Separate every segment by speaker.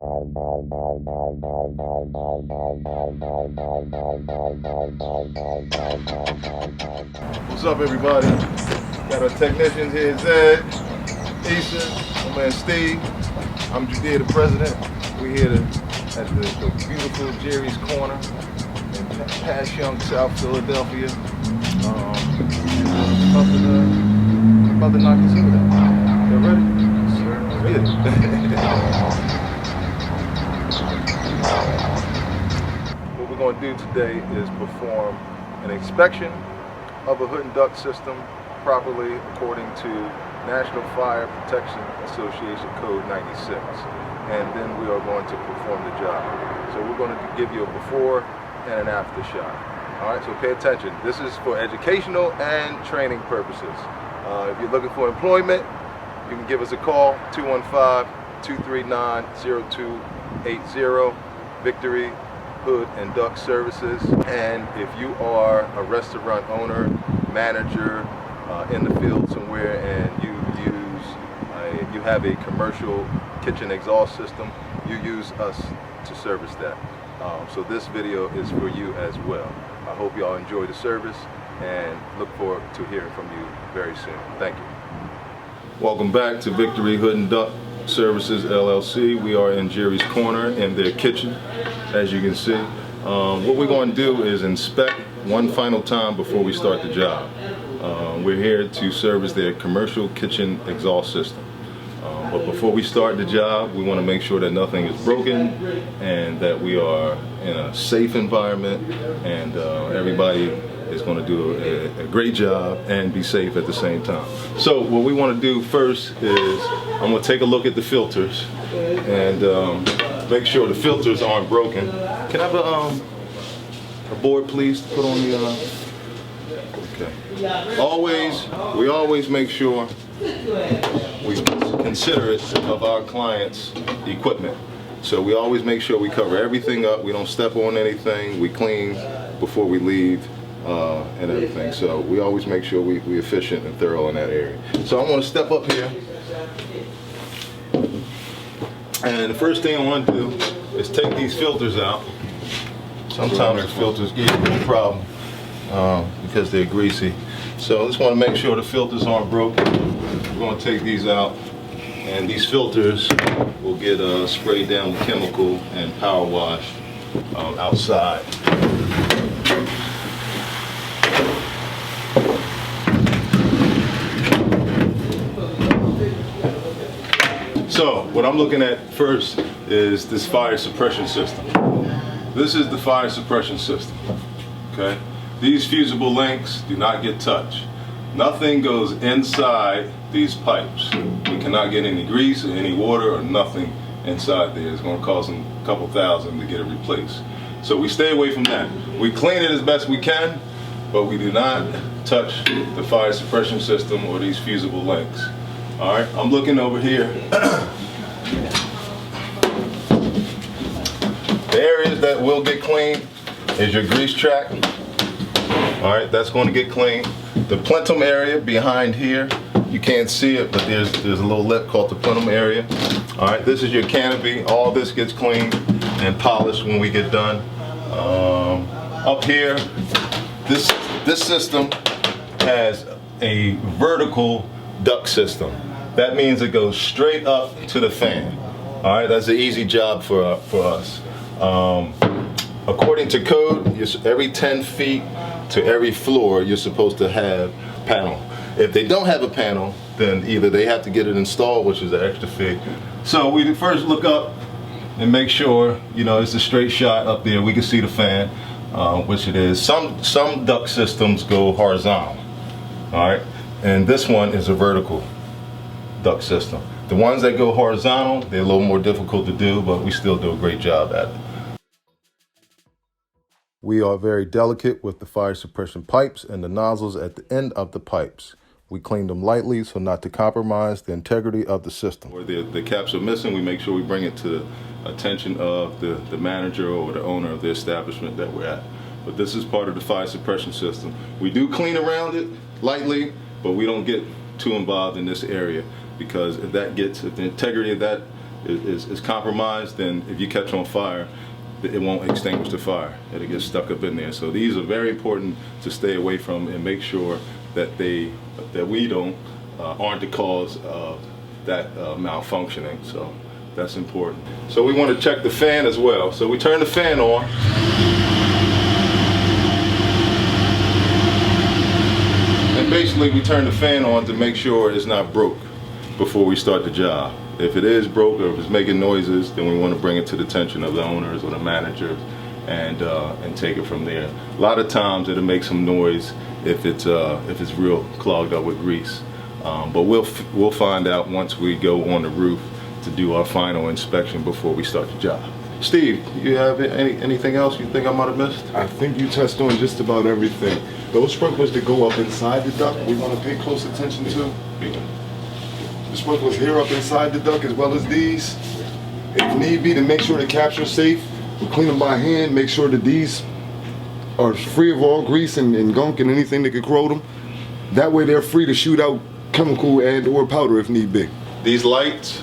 Speaker 1: What's up, everybody? Got our technicians here, Zed, Issa, my man Steve. I'm Judea, the president. We're here at the beautiful Jerry's Corner in Passyunk, South Philadelphia. We're about to knock this over down. Y'all ready? Sure. Let's get it. What we're going to do today is perform an inspection of a hood and duct system properly according to National Fire Protection Association Code 96. And then we are going to perform the job. So we're going to give you a before and an after shot. All right, so pay attention. This is for educational and training purposes. If you're looking for employment, you can give us a call, 215-239-0280, Victory Hood and Duct Services. And if you are a restaurant owner, manager in the field somewhere, and you have a commercial kitchen exhaust system, you use us to service that. So this video is for you as well. I hope y'all enjoy the service and look forward to hearing from you very soon. Thank you. Welcome back to Victory Hood and Duct Services LLC. We are in Jerry's Corner in their kitchen, as you can see. What we're going to do is inspect one final time before we start the job. We're here to service their commercial kitchen exhaust system. But before we start the job, we want to make sure that nothing is broken and that we are in a safe environment, and everybody is going to do a great job and be safe at the same time. So what we want to do first is I'm going to take a look at the filters and make sure the filters aren't broken. Can I have a board, please, to put on the okay. We always make sure we considerate of our clients' equipment. So we always make sure we cover everything up. We don't step on anything. We clean before we leave and everything. So we always make sure we're efficient and thorough in that area. So I'm going to step up here. And the first thing I want to do is take these filters out. Sometimes the filters give you a problem because they're greasy. So I just want to make sure the filters aren't broken. We're going to take these out, and these filters will get sprayed down with chemical and power washed outside. So what I'm looking at first is this fire suppression system. This is the fire suppression system, okay? These fusible links do not get touched. Nothing goes inside these pipes. We cannot get any grease or any water or nothing inside there. It's going to cost them a couple thousand to get it replaced. So we stay away from that. We clean it as best we can, but we do not touch the fire suppression system or these fusible links. All right, I'm looking over here. The areas that will get cleaned is your grease track. All right, that's going to get cleaned. The plenum area behind here, you can't see it, but there's a little lip called the plenum area. All right, this is your canopy. All this gets cleaned and polished when we get done. Up here, this system has a vertical duct system. That means it goes straight up to the fan. All right, that's an easy job for us. According to code, every 10 feet to every floor, you're supposed to have a panel. If they don't have a panel, then either they have to get it installed, which is an extra fee. So we first look up and make sure, it's a straight shot up there. We can see the fan, which it is. Some duct systems go horizontal, all right? And this one is a vertical duct system. The ones that go horizontal, they're a little more difficult to do, but we still do a great job at it. We are very delicate with the fire suppression pipes and the nozzles at the end of the pipes. We clean them lightly so not to compromise the integrity of the system. Where the caps are missing, we make sure we bring it to the attention of the manager or the owner of the establishment that we're at. But this is part of the fire suppression system. We do clean around it lightly, but we don't get too involved in this area, because if the integrity of that is compromised, then if you catch on fire, it won't extinguish the fire. It'll get stuck up in there. So these are very important to stay away from and make sure that we aren't the cause of that malfunctioning. So that's important. So we want to check the fan as well. So we turn the fan on. And basically we turn the fan on to make sure it's not broke before we start the job. If it is broke or if it's making noises, then we want to bring it to the attention of the owners or the managers and take it from there. A lot of times it'll make some noise if it's real clogged up with grease. But we'll find out once we go on the roof to do our final inspection before we start the job. Steve, you have anything else you think I might have missed?
Speaker 2: I think you touched on just about everything. Those sprinklers that go up inside the duct, we want to pay close attention to. The sprinklers here up inside the duct as well as these. If need be, to make sure the capture's safe, we clean them by hand, make sure that these are free of all grease and gunk and anything that could corrode them. That way they're free to shoot out chemical and or powder if need be.
Speaker 1: These lights,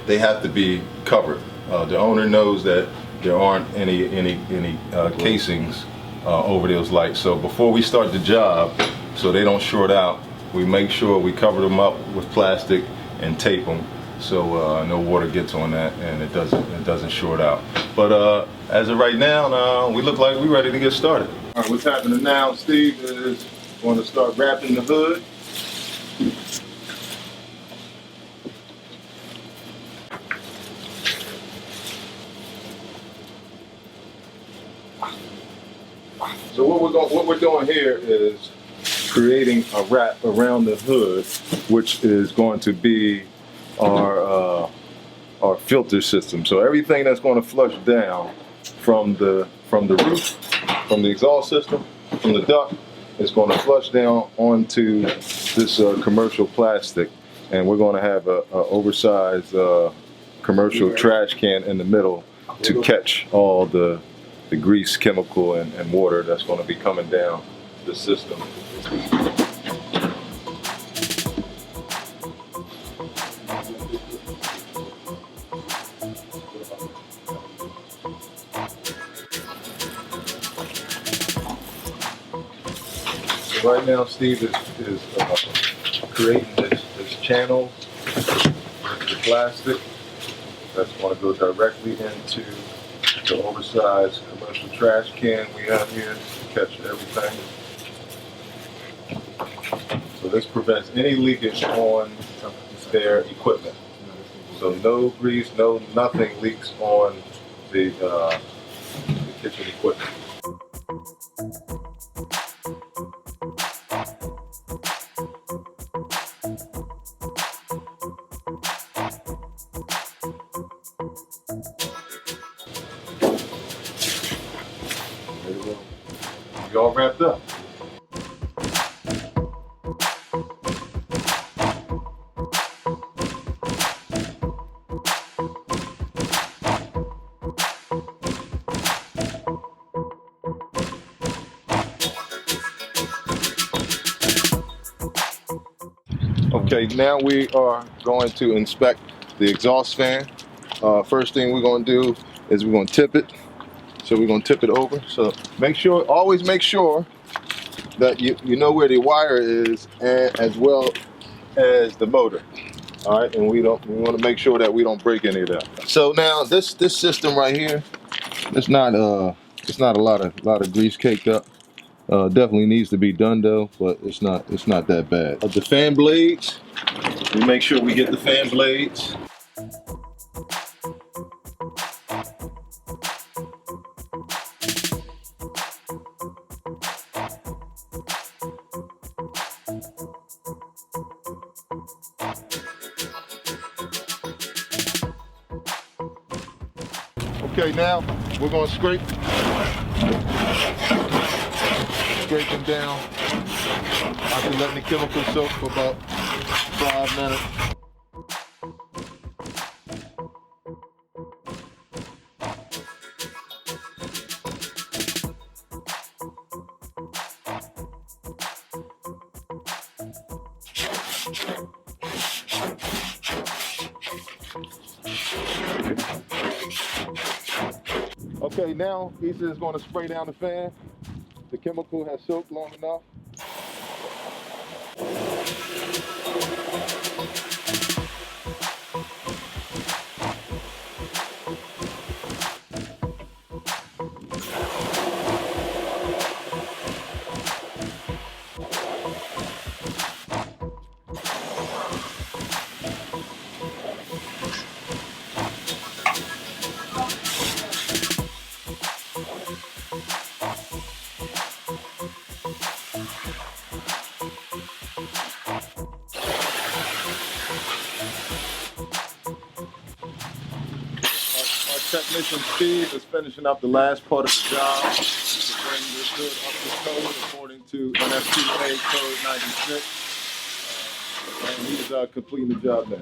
Speaker 1: they have to be covered. The owner knows that there aren't any casings over those lights. So before we start the job, so they don't short out, we make sure we cover them up with plastic and tape them so no water gets on that and it doesn't short out. But as of right now, we look like we're ready to get started. All right, what's happening now, Steve, is going to start wrapping the hood. So what we're doing here is creating a wrap around the hood, which is going to be our filter system. So everything that's going to flush down from the roof, from the exhaust system, from the duct, is going to flush down onto this commercial plastic, and we're going to have a oversized commercial trash can in the middle to catch all the grease, chemical, and water that's going to be coming down the system. So right now, Steve is creating this channel with the plastic that's going to go directly into the oversized commercial trash can we have here to catch everything. So this prevents any leakage on their equipment. So no grease, nothing leaks on the kitchen equipment. You all wrapped up. Okay, now we are going to inspect the exhaust fan. First thing we're going to do is we're going to tip it. So we're going to tip it over. So always make sure that you know where the wire is, and as well as the motor. All right, and we want to make sure that we don't break any of that. So now this system right here, it's not a lot of grease caked up. Definitely needs to be done though, but it's not that bad. The fan blades, we make sure we get the fan blades. Okay, now we're going to scrape them down after letting the chemicals soak for about 5 minutes. Okay, now Issa is going to spray down the fan. The chemical has soaked long enough. Our technician Steve is finishing up the last part of the job to bring this hood up to code according to NFPA Code 96. And he's completing the job now.